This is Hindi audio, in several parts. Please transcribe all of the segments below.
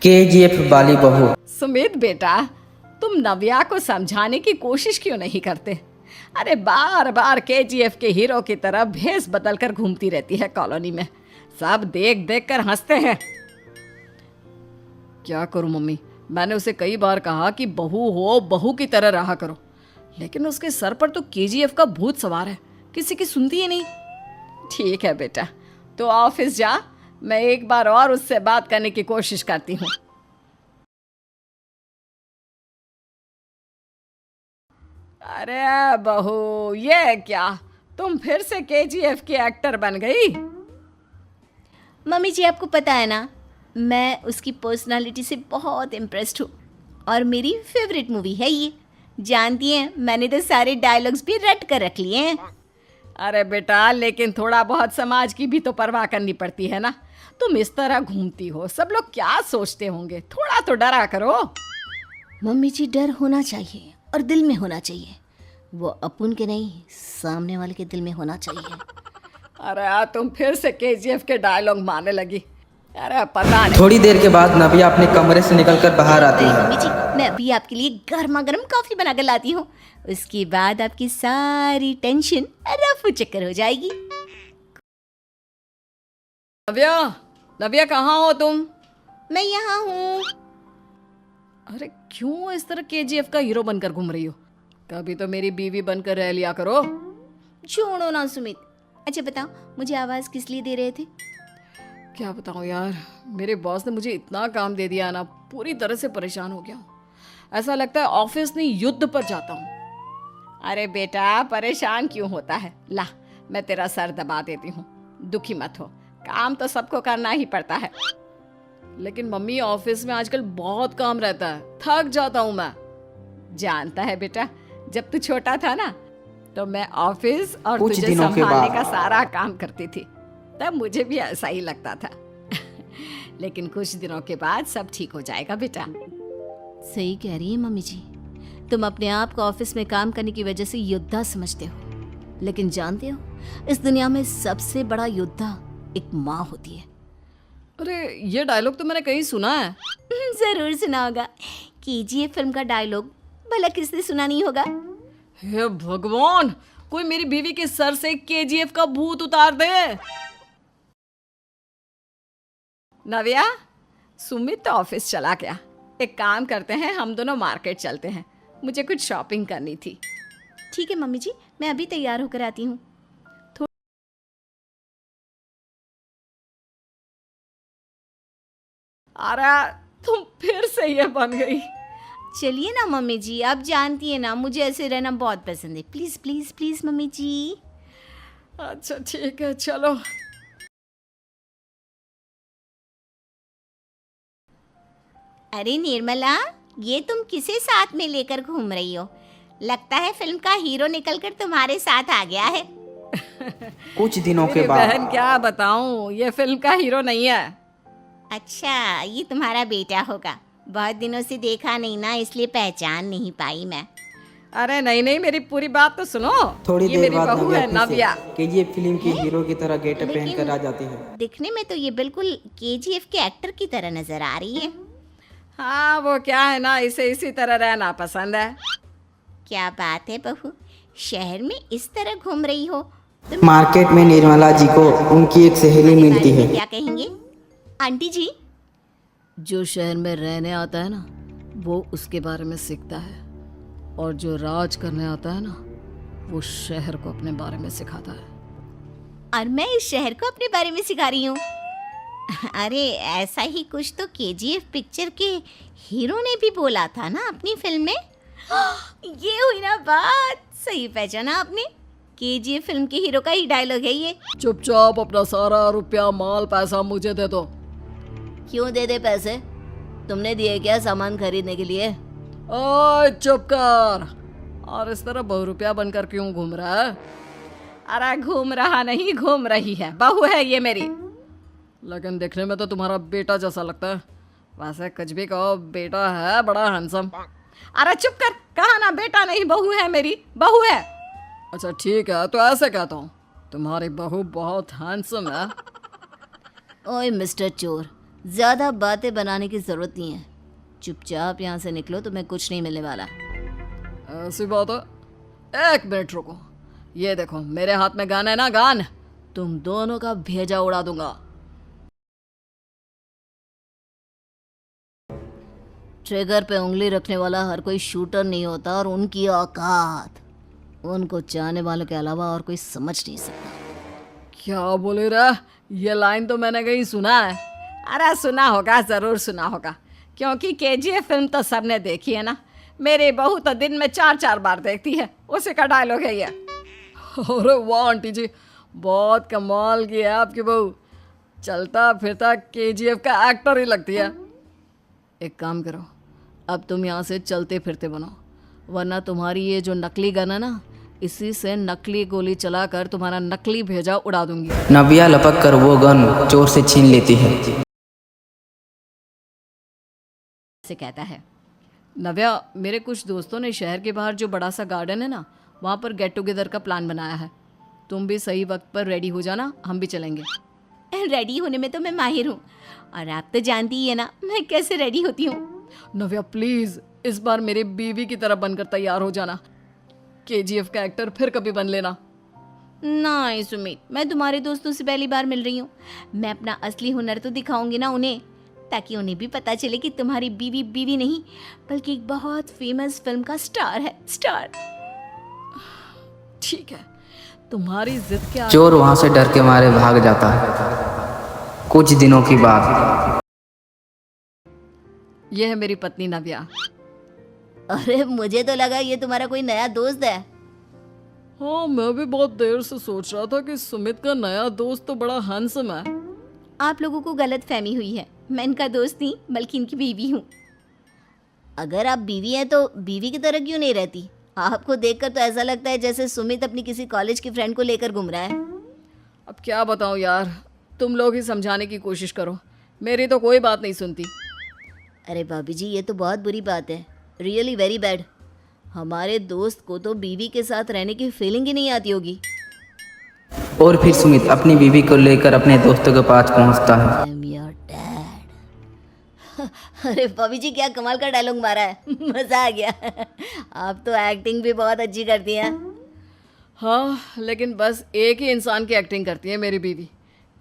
केजीएफ वाली बहू। सुमित बेटा, तुम नव्या को समझाने की कोशिश क्यों नहीं करते? अरे बार बार केजीएफ के हीरो की तरह भेस बदल कर घूमती रहती है कॉलोनी में। सब देख देख कर हंसते हैं। क्या करूं मम्मी, मैंने उसे कई बार कहा कि बहू हो, बहू की तरह रहा करो, लेकिन उसके सर पर तो केजीएफ का भूत सवार है, किसी की सुनती ही नहीं। ठीक है बेटा, तो ऑफिस जा, मैं एक बार और उससे बात करने की कोशिश करती हूँ। अरे बहू, ये क्या, तुम फिर से केजीएफ की एक्टर बन गई? मम्मी जी, आपको पता है ना, मैं उसकी पर्सनालिटी से बहुत इम्प्रेस्ड हूँ और मेरी फेवरेट मूवी है ये। जानती हैं, मैंने तो सारे डायलॉग्स भी रट कर रख लिए हैं। अरे बेटा, लेकिन थोड़ा बहुत समाज की भी तो परवाह करनी पड़ती है ना। तुम इस तरह घूमती हो, सब लोग क्या सोचते होंगे, थोड़ा तो डरा करो। मम्मी जी, डर होना चाहिए और दिल में होना चाहिए। वो अपन के नहीं, सामने वाले के दिल में होना चाहिए। अरे तुम फिर से केजीएफ के डायलॉग मारने लगी। अरे पता नहीं। थोड़ी देर के बाद नव्या अपने कमरे से निकलकर बाहर आती है। मम्मी जी, मैं अभी आपके लिए गर्मा गर्म कॉफी बना कर लाती हूँ। उसके बाद आपकी सारी टेंशन रफू चक्कर हो जाएगी। नव्या, नव्या कहाँ हो तुम? मैं यहाँ हूँ। अरे क्यों इस तरह केजीएफ का हीरो बनकर घूम रही हो? कभी तो मेरी बीवी बनकर रह लिया करो। छोड़ो ना सुमित। अच्छा बताओ, मुझे आवाज़ किस लिए दे रहे थे? क्या बताऊं यार, मेरे बॉस ने मुझे इतना काम दे दिया ना, पूरी तरह से परेशान हो गया हूँ। ऐसा लगता है ऑफिस नहीं, युद्ध पर जाता हूँ। अरे बेटा, परेशान क्यों होता है? ला, मैं तेरा सर दबा देती हूँ, दुखी मत हो। काम तो सबको करना ही पड़ता है। लेकिन मम्मी, ऑफिस में आजकल बहुत काम रहता है, थक जाता हूँ मैं। जानता है बेटा, जब तू छोटा था ना, तो मैं ऑफिस और कुछ तुझे दिनों के संभालने बाद का सारा काम करती थी। तब मुझे भी ऐसा ही लगता था। लेकिन कुछ दिनों के बाद सब ठीक हो जाएगा बेटा। सही कह रही है मम्मी जी। तुम अपने आप को ऑफिस में काम करने की वजह से योद्धा समझते हो, लेकिन जानते हो, इस दुनिया में सबसे बड़ा योद्धा एक माँ होती है। अरे ये डायलॉग तो मैंने कहीं सुना है। जरूर सुना होगा। केजीएफ फिल्म का डायलॉग भला किसने सुना नहीं होगा? हे भगवान, कोई मेरी बीवी के सर से केजीएफ का भूत उतार दे। नव्या, सुमित तो ऑफिस चला गया। एक काम करते हैं, हम दोनों मार्केट चलते हैं, मुझे कुछ शॉपिंग करनी थी। ठीक है मम्मी जी, मैं अभी तैयार होकर आती हूँ। अरे तुम फिर से ये बन गई। चलिए ना मम्मी जी, आप जानती है ना, मुझे ऐसे रहना बहुत पसंद है। प्लीज प्लीज प्लीज मम्मी जी। अच्छा ठीक है, चलो। अरे निर्मला, ये तुम किसे साथ में लेकर घूम रही हो? लगता है फिल्म का हीरो निकलकर तुम्हारे साथ आ गया है। कुछ दिनों के मेरी बाद बहन, क्या बताऊं, ये फिल्म का हीरो नहीं है। अच्छा, ये तुम्हारा बेटा होगा। बहुत दिनों से देखा नहीं ना, इसलिए पहचान नहीं पाई मैं। अरे नहीं नहीं, मेरी पूरी बात तो सुनो। थोड़ी ये देर मेरी बाद बहू है नव्या। केजीएफ फिल्म के हीरो की तरह गेटअप पहनकर आ जाती है। दिखने में तो ये बिल्कुल केजीएफ के एक्टर की तरह नजर आ रही है। हाँ, वो क्या है ना, इसे इसी तरह रहना पसंद है। क्या बात है बहू, शहर में इस तरह घूम रही हो? मार्केट में निर्मला जी को उनकी एक सहेली मिलती है। क्या कहेंगे आंटी जी? जो शहर में रहने आता है ना, वो उसके बारे में सीखता है, और जो राज करने आता है ना, वो शहर को अपने बारे में सिखाता है। और मैं इस शहर को अपने बारे में सिखा रही हूँ। अरे ऐसा ही कुछ तो केजीएफ पिक्चर के हीरो ने भी बोला था ना अपनी फिल्म में। ये हुई ना बात, सही पहचाना आपने। केजीएफ फिल्म के हीरो का ही डायलॉग है ये। चुपचाप अपना सारा रुपया, माल, पैसा मुझे दे दो। क्यों दे दे पैसे? तुमने दिए क्या सामान खरीदने के लिए? ओए चुप कर। और इस तरह बहुरुपया बनकर क्यों घूम रहा है? अरे घूम रहा नहीं, घूम रही है, बहू है ये मेरी। लेकिन देखने में तो तुम्हारा बेटा जैसा लगता है। वैसे कुछ भी कहो, बेटा है बड़ा हैंडसम। अरे चुप कर, कहा ना बेटा नहीं, बहू है मेरी, बहू है। अच्छा ठीक है, तो ऐसे कहता हूँ, तुम्हारी बहू बहुत हैंडसम है। ओए मिस्टर चोर, ज़्यादा बातें बनाने की ज़रूरत नहीं है, चुपचाप यहाँ से निकलो, तुम्हें कुछ नहीं मिलने वाला। ऐसी बात है। एक मिनट रुको, ये देखो मेरे हाथ में गन है ना, गन, तुम दोनों का भेजा उड़ा दूंगा। ट्रिगर पे उंगली रखने वाला हर कोई शूटर नहीं होता, और उनकी औकात उनको चाहने वालों के अलावा और कोई समझ नहीं सकता। क्या बोले रे, ये लाइन तो मैंने कहीं सुना है। अरे सुना होगा, ज़रूर सुना होगा, क्योंकि केजीएफ फिल्म तो सबने देखी है ना। मेरी बहू तो दिन में 4-4 बार देखती है, उसी का डायलॉग है ये। अरे वाह आंटी जी, बहुत कमाल की है आपकी बहू, चलता फिरता केजीएफ का एक्टर ही लगती है। एक काम करो, अब तुम यहाँ से चलते फिरते बनो, वरना तुम्हारी ये जो नकली गन है ना, इसी से नकली गोली चलाकर तुम्हारा नकली भेजा उड़ा दूंगी। नव्या लपक कर वो गन चोर से छीन लेती है। से कहता है, नव्या, मेरे कुछ दोस्तों ने शहर के बाहर जो बड़ा सा गार्डन है ना, वहाँ पर गेट टुगेदर का प्लान बनाया है। तुम भी सही वक्त पर रेडी हो जाना, हम भी चलेंगे। रेडी होने में तो मैं माहिर हूँ, और आप तो जानती ही है ना मैं कैसे रेडी होती हूँ। नव्या प्लीज़, इस बार मेरी बीवी की तरह बनकर तैयार हो जाना। केजीएफ का एक्टर फिर कभी बन लेना। नहीं सुमित, मैं तुम्हारे दोस्तों से पहली बार मिल रही हूँ। मैं अपना असली हुनर तो दिखाऊंगी ना उन्हें, ताकि उन्हें भी पता चले कि तुम्हारी बीवी बीवी नहीं, बल्कि एक बहुत फेमस फिल्म का स्टार है, स्टार। ठीक है, तुम्हारी जिद के आगे चोर वहां से डर के मारे भाग जाता है। कुछ दिनों की बात। यह है मेरी पत्नी नव्या। अरे मुझे तो लगा ये तुम्हारा कोई नया दोस्त है। हाँ, मैं भी बहुत देर से सोच रहा था कि सुमित का नया दोस्त तो बड़ा हैंडसम है। आप लोगों को गलत फहमी हुई है, मैं इनका दोस्त नहीं बल्कि इनकी बीवी हूँ। अगर आप बीवी हैं तो बीवी की तरह क्यों नहीं रहती? आपको देखकर तो ऐसा लगता है जैसे सुमित अपनी किसी कॉलेज की फ्रेंड को लेकर घूम रहा है। अब क्या बताऊँ यार, तुम लोग ही समझाने की कोशिश करो, मेरी तो कोई बात नहीं सुनती। अरे भाभी जी, ये तो बहुत बुरी बात है, रियली वेरी बैड। हमारे दोस्त को तो बीवी के साथ रहने की फीलिंग ही नहीं आती होगी। और फिर सुमित अपनी बीवी को लेकर अपने दोस्तों के पास पहुंचता है। I am your dad. अरे भाभी जी, क्या कमाल का डायलॉग मारा है, मज़ा आ गया। आप तो एक्टिंग भी बहुत अच्छी करती हैं। हाँ, लेकिन बस एक ही इंसान की एक्टिंग करती है मेरी बीवी,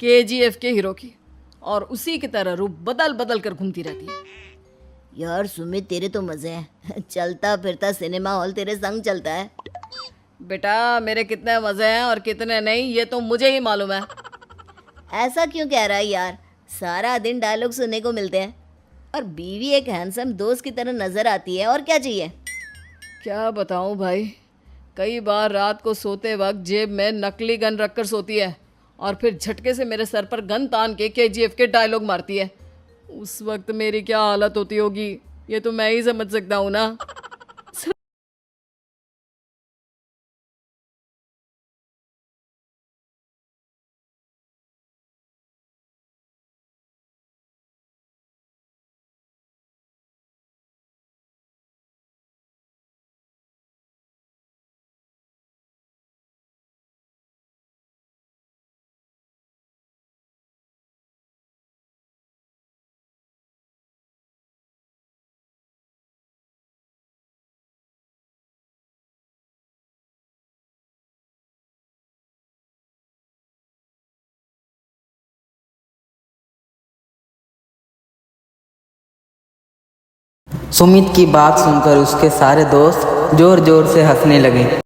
केजीएफ के हीरो की, और उसी की तरह रूप बदल बदल कर घूमती रहती है। यार सुमित, तेरे तो मज़े हैं, चलता फिरता सिनेमा हॉल तेरे संग चलता है। बेटा, मेरे कितने मज़े हैं और कितने नहीं, ये तो मुझे ही मालूम है। ऐसा क्यों कह रहा है यार, सारा दिन डायलॉग सुनने को मिलते हैं, और बीवी एक हैंडसम दोस्त की तरह नज़र आती है, और क्या चाहिए? क्या बताऊँ भाई, कई बार रात को सोते वक्त जेब में नकली गन रखकर सोती है, और फिर झटके से मेरे सर पर गन तान के केजीएफ के डायलॉग मारती है। उस वक्त मेरी क्या हालत होती होगी, ये तो मैं ही समझ सकता हूँ ना। सुमित की बात सुनकर उसके सारे दोस्त जोर जोर से हंसने लगे।